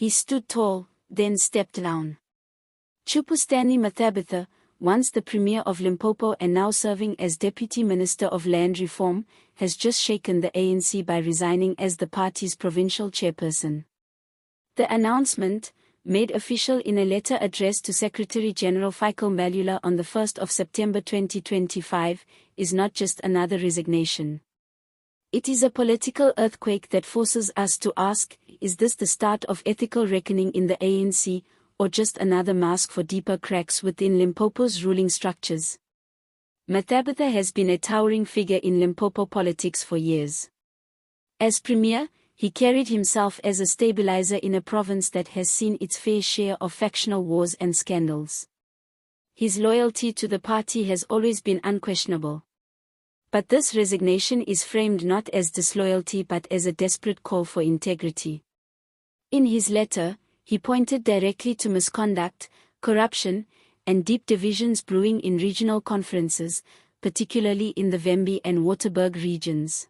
He stood tall, then stepped down. Chupu Stanley Mathabatha, once the Premier of Limpopo and now serving as Deputy Minister of Land Reform, has just shaken the ANC by resigning as the party's provincial chairperson. The announcement, made official in a letter addressed to Secretary-General Fikile Mbalula on the 1st of September 2025, is not just another resignation. It is a political earthquake that forces us to ask, is this the start of ethical reckoning in the ANC, or just another mask for deeper cracks within Limpopo's ruling structures? Mathabatha has been a towering figure in Limpopo politics for years. As Premier, he carried himself as a stabilizer in a province that has seen its fair share of factional wars and scandals. His loyalty to the party has always been unquestionable. But this resignation is framed not as disloyalty but as a desperate call for integrity. In his letter, he pointed directly to misconduct, corruption, and deep divisions brewing in regional conferences, particularly in the Vhembe and Waterberg regions.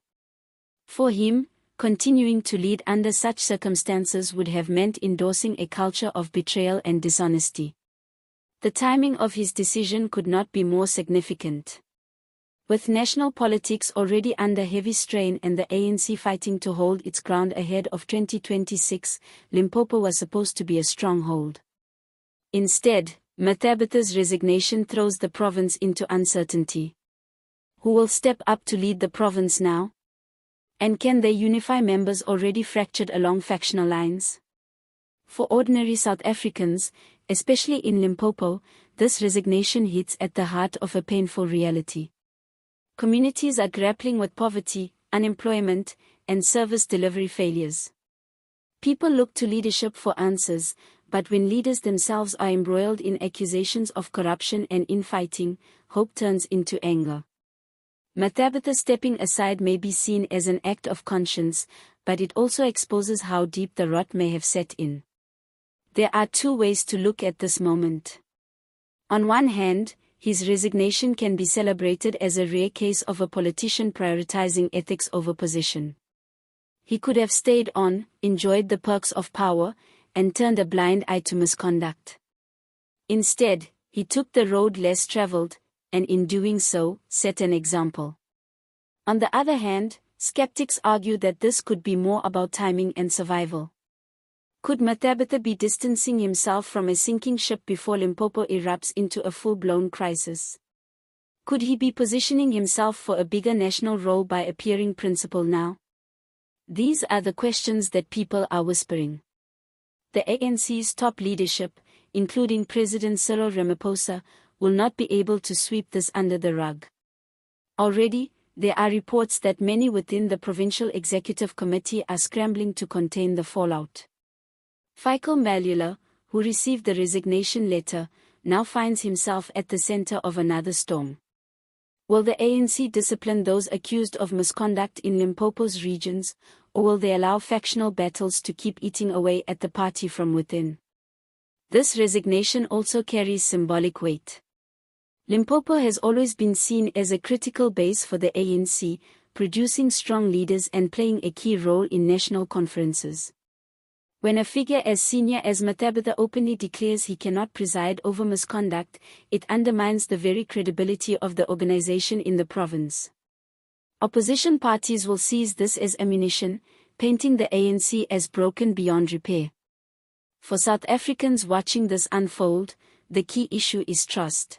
For him, continuing to lead under such circumstances would have meant endorsing a culture of betrayal and dishonesty. The timing of his decision could not be more significant. With national politics already under heavy strain and the ANC fighting to hold its ground ahead of 2026, Limpopo was supposed to be a stronghold. Instead, Mathabatha's resignation throws the province into uncertainty. Who will step up to lead the province now? And can they unify members already fractured along factional lines? For ordinary South Africans, especially in Limpopo, this resignation hits at the heart of a painful reality. Communities are grappling with poverty, unemployment, and service delivery failures. People look to leadership for answers, but when leaders themselves are embroiled in accusations of corruption and infighting, hope turns into anger. Mathabatha stepping aside may be seen as an act of conscience, but it also exposes how deep the rot may have set in. There are two ways to look at this moment. On one hand, his resignation can be celebrated as a rare case of a politician prioritizing ethics over position. He could have stayed on, enjoyed the perks of power, and turned a blind eye to misconduct. Instead, he took the road less traveled, and in doing so, set an example. On the other hand, skeptics argue that this could be more about timing and survival. Could Mathabatha be distancing himself from a sinking ship before Limpopo erupts into a full-blown crisis? Could he be positioning himself for a bigger national role by appearing principled now? These are the questions that people are whispering. The ANC's top leadership, including President Cyril Ramaphosa, will not be able to sweep this under the rug. Already, there are reports that many within the Provincial Executive Committee are scrambling to contain the fallout. Fikile Mbalula, who received the resignation letter, now finds himself at the center of another storm. Will the ANC discipline those accused of misconduct in Limpopo's regions, or will they allow factional battles to keep eating away at the party from within? This resignation also carries symbolic weight. Limpopo has always been seen as a critical base for the ANC, producing strong leaders and playing a key role in national conferences. When a figure as senior as Mathabatha openly declares he cannot preside over misconduct, it undermines the very credibility of the organization in the province. Opposition parties will seize this as ammunition, painting the ANC as broken beyond repair. For South Africans watching this unfold, the key issue is trust.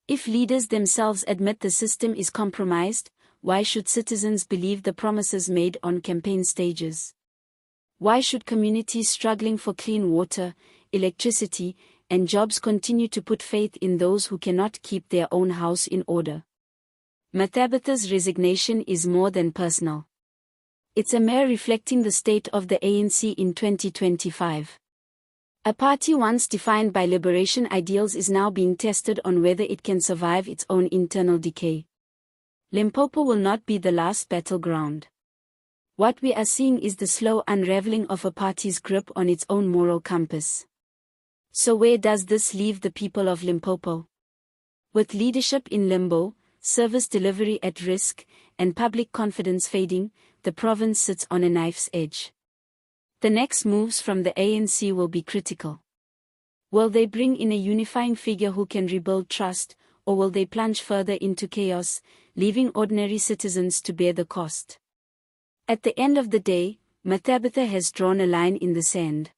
If leaders themselves admit the system is compromised, why should citizens believe the promises made on campaign stages? Why should communities struggling for clean water, electricity, and jobs continue to put faith in those who cannot keep their own house in order? Mathabatha's resignation is more than personal. It's a mere reflecting the state of the ANC in 2025. A party once defined by liberation ideals is now being tested on whether it can survive its own internal decay. Limpopo will not be the last battleground. What we are seeing is the slow unraveling of a party's grip on its own moral compass. So where does this leave the people of Limpopo? With leadership in limbo, service delivery at risk, and public confidence fading, the province sits on a knife's edge. The next moves from the ANC will be critical. Will they bring in a unifying figure who can rebuild trust, or will they plunge further into chaos, leaving ordinary citizens to bear the cost? At the end of the day, Mathabatha has drawn a line in the sand.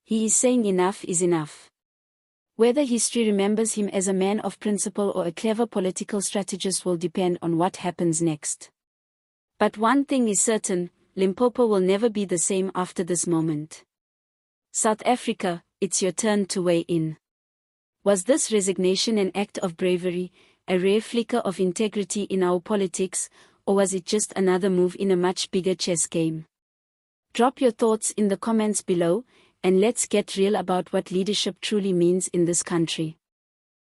He is saying enough is enough. Whether history remembers him as a man of principle or a clever political strategist will depend on what happens next. But one thing is certain, Limpopo will never be the same after this moment. South Africa, it's your turn to weigh in. Was this resignation an act of bravery, a rare flicker of integrity in our politics, or was it just another move in a much bigger chess game? Drop your thoughts in the comments below, and let's get real about what leadership truly means in this country.